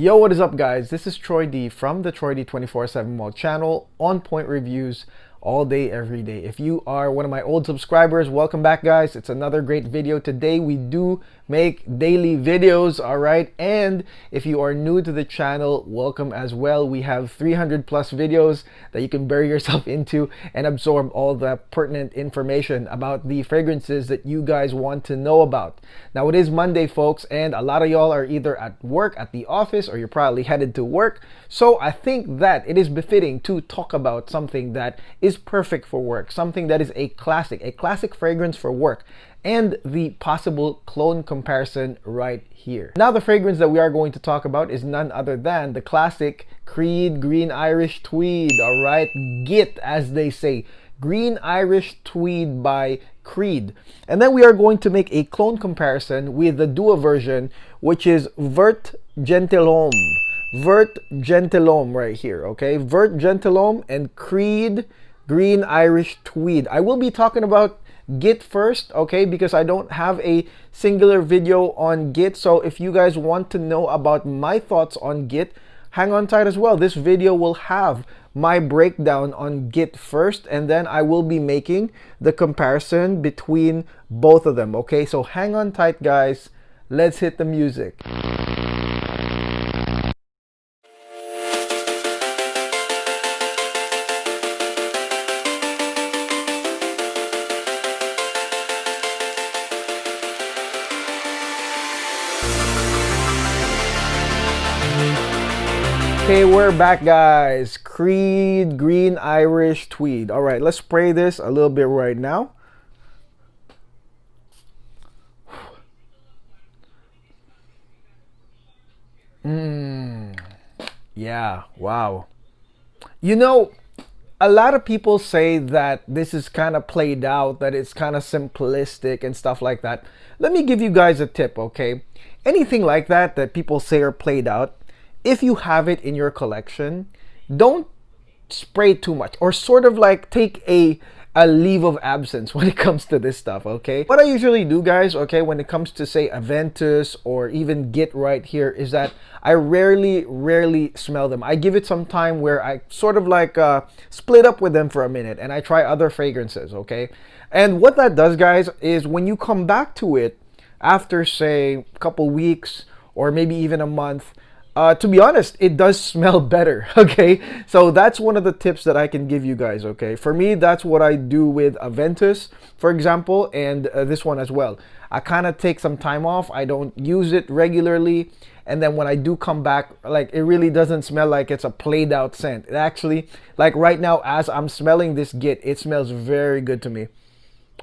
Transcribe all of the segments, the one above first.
Yo, what is up guys? This is Troy D from the Troy D 24/7 Mall channel, on point reviews all day, every day. If you are one of my old subscribers, welcome back guys. It's another great video. Today we do make daily videos, all right? And if you are new to the channel, welcome as well. We have 300 plus videos that you can bury yourself into and absorb all the pertinent information about the fragrances that you guys want to know about. Now it is Monday folks, and a lot of y'all are either at work, at the office, or you're probably headed to work. So I think that it is befitting to talk about something that is perfect for work, something that is a classic fragrance for work, and the possible clone comparison right here. Now the fragrance that we are going to talk about is none other than the classic Creed Green Irish Tweed, all right? GIT, as they say. Green Irish Tweed by Creed. And then we are going to make a clone comparison with the Dua version, which is Vert Gentilhomme. Vert Gentilhomme right here, okay? Vert Gentilhomme and Creed Green Irish Tweed. I will be talking about GIT first, okay, because I don't have a singular video on GIT. So if you guys want to know about my thoughts on GIT, hang on tight as well. This video will have my breakdown on GIT first, and then I will be making the comparison between both of them, okay? So hang on tight guys, let's hit the music. Okay, we're back guys. Creed Green Irish Tweed. All right, let's spray this a little bit right now. Yeah, wow. You know, a lot of people say that this is kind of played out, that it's kind of simplistic and stuff like that. Let me give you guys a tip, okay? Anything like that that people say are played out, if you have it in your collection, don't spray too much, or sort of like take a leave of absence when it comes to this stuff, okay? What I usually do guys, okay, when it comes to say Aventus or even GIT right here, is that I rarely smell them. I give it some time where I sort of like split up with them for a minute and I try other fragrances, okay? And what that does guys is when you come back to it after say a couple weeks or maybe even a month, to be honest, it does smell better, okay? So that's one of the tips that I can give you guys, okay? For me, that's what I do with Aventus, for example, and this one as well. I kind of take some time off. I don't use it regularly. And then when I do come back, like, it really doesn't smell like it's a played out scent. It actually, like right now, as I'm smelling this GIT, it smells very good to me.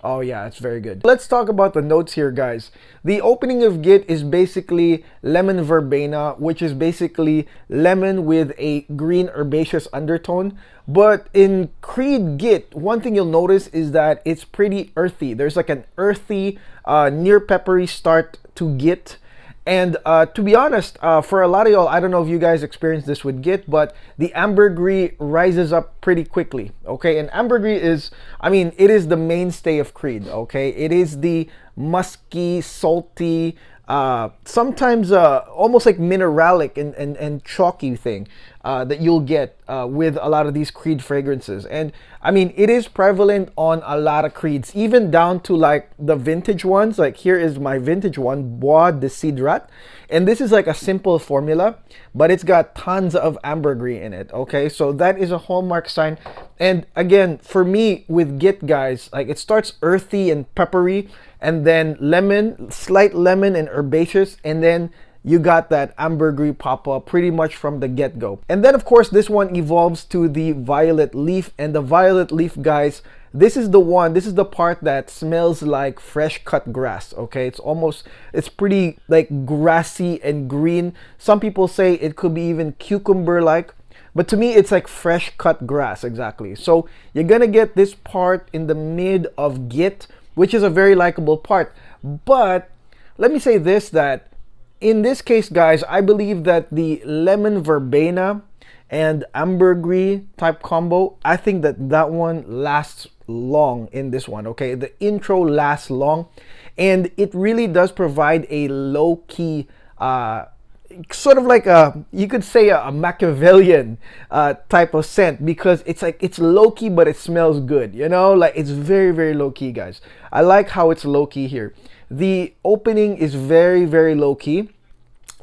Oh yeah, it's very good. Let's talk about the notes here guys. The opening of GIT is basically lemon verbena, which is basically lemon with a green herbaceous undertone. But in Creed GIT, one thing you'll notice is that it's pretty earthy. There's like an earthy, near peppery start to GIT. And to be honest, for a lot of y'all, I don't know if you guys experienced this with GIT, but the ambergris rises up pretty quickly, okay? And ambergris is, I mean, it is the mainstay of Creed, okay? It is the musky, salty, sometimes almost like mineralic and chalky thing that you'll get with a lot of these Creed fragrances. And I mean, it is prevalent on a lot of Creeds, even down to like the vintage ones. Like here is my vintage one, Bois de Cidrat. And this is like a simple formula, but it's got tons of ambergris in it, okay? So that is a hallmark sign. And again, for me with GIT guys, like it starts earthy and peppery, and then lemon, slight lemon and herbaceous, and then you got that ambergris pop up pretty much from the get-go. And then of course this one evolves to the violet leaf, and the violet leaf guys, this is the part that smells like fresh cut grass, okay? It's pretty like grassy and green. Some people say it could be even cucumber like, but to me it's like fresh cut grass, exactly. So you're gonna get this part in the mid of GIT, which is a very likable part. But let me say this, that in this case guys, I believe that the lemon verbena and ambergris type combo, I think that that one lasts long in this one, okay? The intro lasts long, and it really does provide a low-key sort of like a, you could say a Machiavellian type of scent, because it's like it's low key but it smells good, you know, like it's very, very low key, guys. I like how it's low key here. The opening is very, very low key,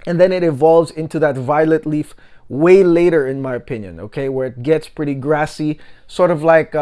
and then it evolves into that violet leaf way later, in my opinion, okay, where it gets pretty grassy, sort of like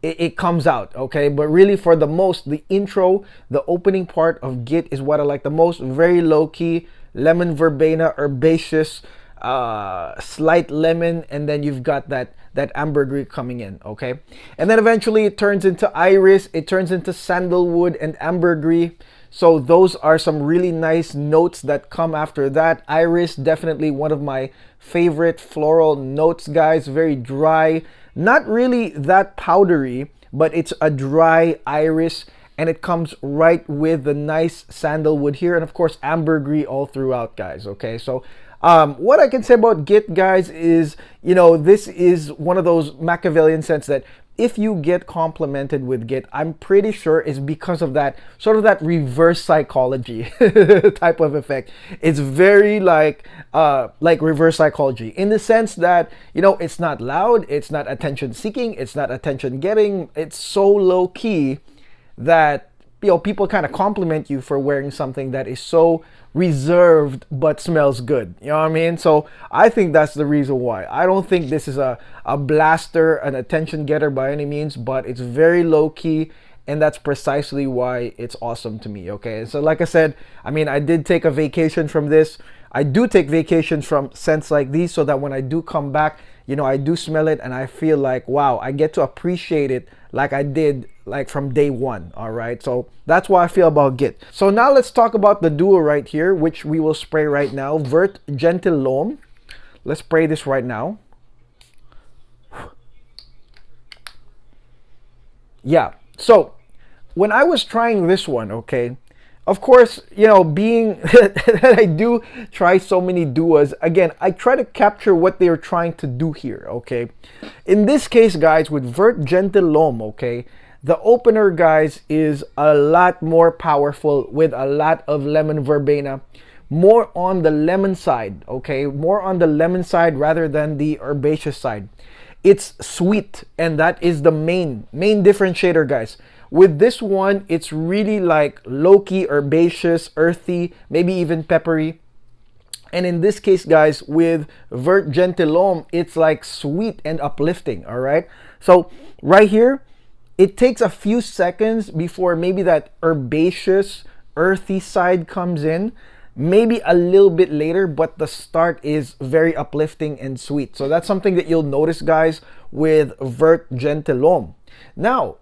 it comes out, okay. But really, for the most, the intro, the opening part of Git is what I like the most. Very low key, lemon verbena, herbaceous, slight lemon, and then you've got that ambergris coming in, okay. And then eventually it turns into iris, it turns into sandalwood and ambergris. So those are some really nice notes that come after that. Iris, definitely one of my favorite floral notes, guys. Very dry, not really that powdery, but it's a dry iris, and it comes right with the nice sandalwood here, and of course ambergris all throughout, guys, okay. So what I can say about Git, guys, is, you know, this is one of those Machiavellian scents that if you get complimented with Git, I'm pretty sure it's because of that sort of that reverse psychology type of effect. It's very like reverse psychology, in the sense that, you know, it's not loud, it's not attention seeking, it's not attention getting, it's so low key that, you know, people kind of compliment you for wearing something that is so reserved but smells good. You know what I mean? So I think that's the reason why. I don't think this is a blaster, an attention getter by any means, but it's very low key, and that's precisely why it's awesome to me, okay? So like I said, I mean, I did take a vacation from this. I do take vacations from scents like these, so that when I do come back, you know, I do smell it and I feel like, wow, I get to appreciate it like I did like from day one. All right, so that's what I feel about Git. So now let's talk about the duo right here, which we will spray right now. Vert Gentilhomme. Let's spray this right now. Yeah, so when I was trying this one, okay, of course, you know, being that I do try so many duos, again, I try to capture what they're trying to do here, okay? In this case, guys, with Vert Gentilhomme, okay, the opener, guys, is a lot more powerful with a lot of lemon verbena, more on the lemon side, okay? More on the lemon side rather than the herbaceous side. It's sweet, and that is the main differentiator, guys. With this one, it's really like low-key, herbaceous, earthy, maybe even peppery. And in this case, guys, with Vert Gentilhomme, it's like sweet and uplifting, all right? So right here, it takes a few seconds before maybe that herbaceous, earthy side comes in. Maybe a little bit later, but the start is very uplifting and sweet. So that's something that you'll notice, guys, with Vert Gentilhomme. Now,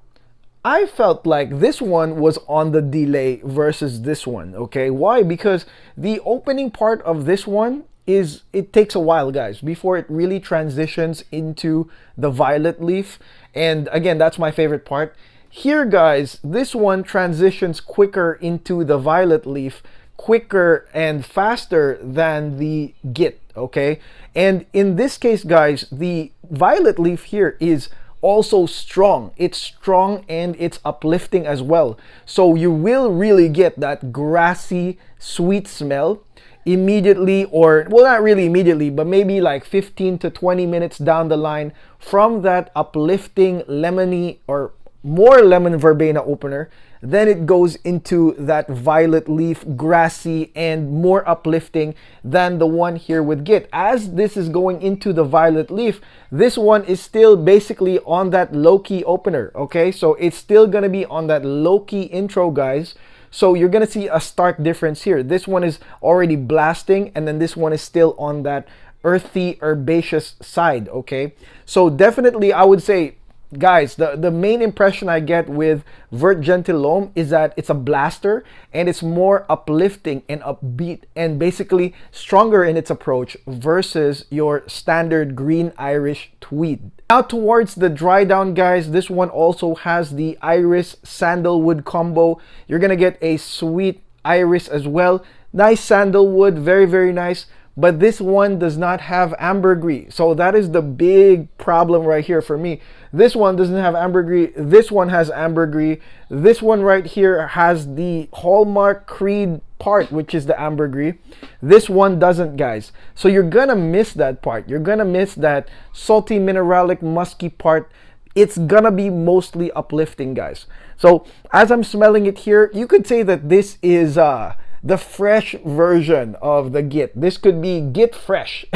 I felt like this one was on the delay versus this one, okay? Why? Because the opening part of this one is, it takes a while, guys, before it really transitions into the violet leaf. And again, that's my favorite part. Here, guys, this one transitions quicker into the violet leaf, quicker and faster than the Git, okay? And in this case, guys, the violet leaf here is also strong. It's strong and it's uplifting as well. So you will really get that grassy, sweet smell immediately, or, well, not really immediately, but maybe like 15 to 20 minutes down the line from that uplifting lemony or more lemon verbena opener. Then it goes into that violet leaf, grassy and more uplifting than the one here with Git. As this is going into the violet leaf, this one is still basically on that low-key opener, okay? So it's still gonna be on that low-key intro, guys. So you're gonna see a stark difference here. This one is already blasting, and then this one is still on that earthy, herbaceous side, okay? So definitely, I would say, guys, the main impression I get with Vert Gentilhomme is that it's a blaster, and it's more uplifting and upbeat and basically stronger in its approach versus your standard green Irish Tweed. Now towards the dry down, guys, this one also has the iris sandalwood combo. You're gonna get a sweet iris as well. Nice sandalwood, very, very nice. But this one does not have ambergris. So that is the big problem right here for me. This one doesn't have ambergris. This one has ambergris. This one right here has the hallmark Creed part, which is the ambergris. This one doesn't, guys. So you're gonna miss that part. You're gonna miss that salty, mineralic, musky part. It's gonna be mostly uplifting, guys. So as I'm smelling it here, you could say that this is the fresh version of the GIT. This could be GIT Fresh.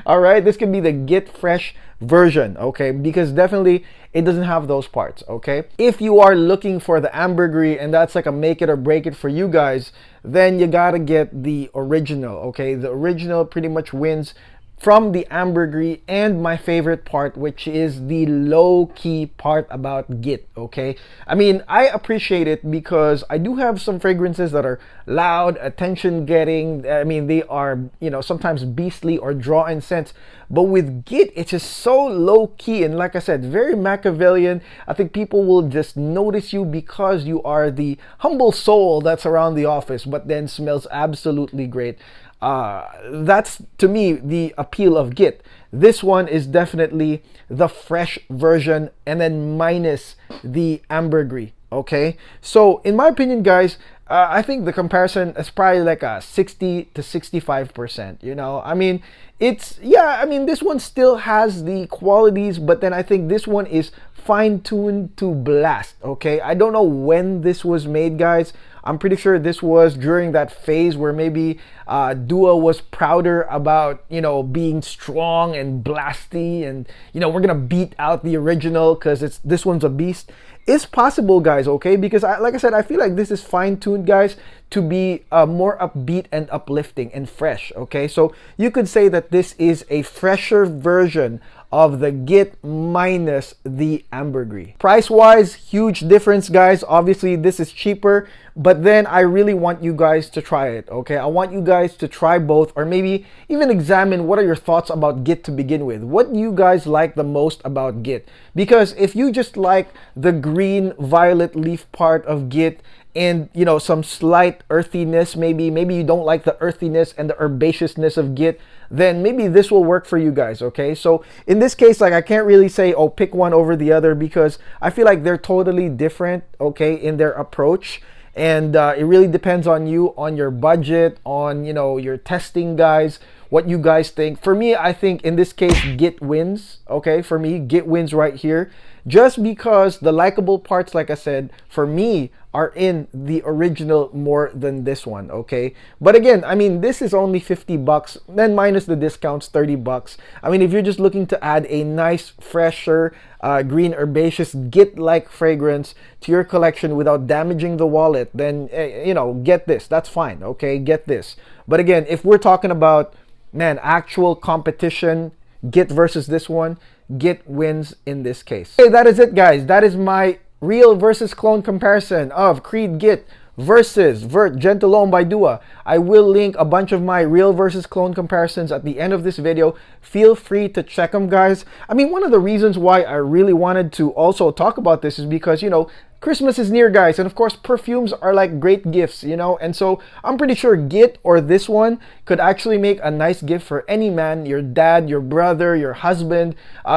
All right, this could be the GIT Fresh version, okay? Because definitely it doesn't have those parts, okay? If you are looking for the ambergris and that's like a make it or break it for you guys, then you gotta get the original, okay? The original pretty much wins from the ambergris, and my favorite part, which is the low-key part about GIT, okay? I mean, I appreciate it because I do have some fragrances that are loud, attention-getting. I mean, they are, you know, sometimes beastly or draw in scents. But with GIT, it's just so low-key, and like I said, very Machiavellian. I think people will just notice you because you are the humble soul that's around the office, but then smells absolutely great. That's to me the appeal of GIT. This one is definitely the fresh version and then minus the ambergris, okay? So in my opinion, guys, I think the comparison is probably like a 60 to 65%, you know? I mean, it's, yeah, I mean, this one still has the qualities, but then I think this one is fine-tuned to blast, okay? I don't know when this was made, guys. I'm pretty sure this was during that phase where maybe Dua was prouder about, you know, being strong and blasty and, you know, we're gonna beat out the original because this one's a beast. It's possible, guys, okay? Because like I said, I feel like this is fine-tuned, guys, to be more upbeat and uplifting and fresh, okay? So you could say that this is a fresher version of the GIT minus the ambergris. Price-wise, huge difference, guys. Obviously, this is cheaper, but then I really want you guys to try it, okay? I want you guys to try both, or maybe even examine what are your thoughts about GIT to begin with. What do you guys like the most about GIT? Because if you just like the green violet leaf part of GIT and, you know, some slight earthiness, maybe you don't like the earthiness and the herbaceousness of GIT, then maybe this will work for you guys, okay? So in this case, like, I can't really say, oh, pick one over the other, because I feel like they're totally different, okay, in their approach. And it really depends on you, on your budget, on, you know, your testing, guys, what you guys think. For me, I think in this case, GIT wins, okay? For me, GIT wins right here. Just because the likable parts, like I said, for me, are in the original more than this one, okay? But again, I mean, this is only 50 bucks, then minus the discounts, 30 bucks. I mean, if you're just looking to add a nice, fresher, green herbaceous GIT-like fragrance to your collection without damaging the wallet, then, you know, get this. That's fine, okay? Get this. But again, if we're talking about, man, actual competition, GIT versus this one, GIT wins in this case. Okay, that is it, guys. That is my real versus clone comparison of Creed GIT versus Vert Gentilhomme by Dua. I will link a bunch of my real versus clone comparisons at the end of this video. Feel free to check them, guys. I mean, one of the reasons why I really wanted to also talk about this is because, you know, Christmas is near, guys, and of course perfumes are like great gifts, you know, and so I'm pretty sure GIT or this one could actually make a nice gift for any man, your dad, your brother, your husband,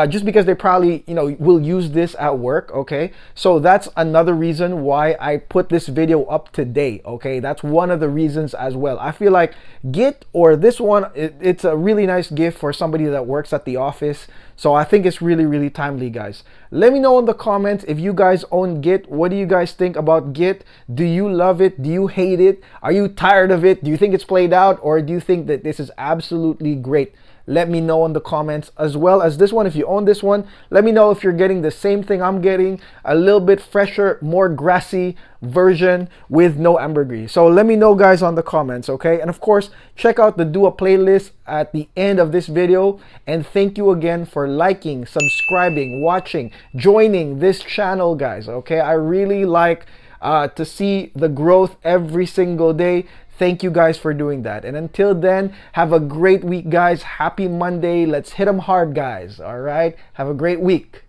just because they probably, you know, will use this at work, okay? So that's another reason why I put this video up today, okay? That's one of the reasons as well. I feel like GIT or this one, it's a really nice gift for somebody that works at the office. So I think it's really, really timely, guys. Let me know in the comments if you guys own GIT. What do you guys think about GIT? Do you love it? Do you hate it? Are you tired of it? Do you think it's played out? Or do you think that this is absolutely great? Let me know in the comments, as well as this one. If you own this one, let me know if you're getting the same thing I'm getting, a little bit fresher, more grassy version with no ambergris. So let me know, guys, on the comments, okay? And of course, check out the Dua playlist at the end of this video. And thank you again for liking, subscribing, watching, joining this channel, guys, okay? I really like to see the growth every single day. Thank you guys for doing that. And until then, have a great week, guys. Happy Monday. Let's hit them hard, guys. All right? Have a great week.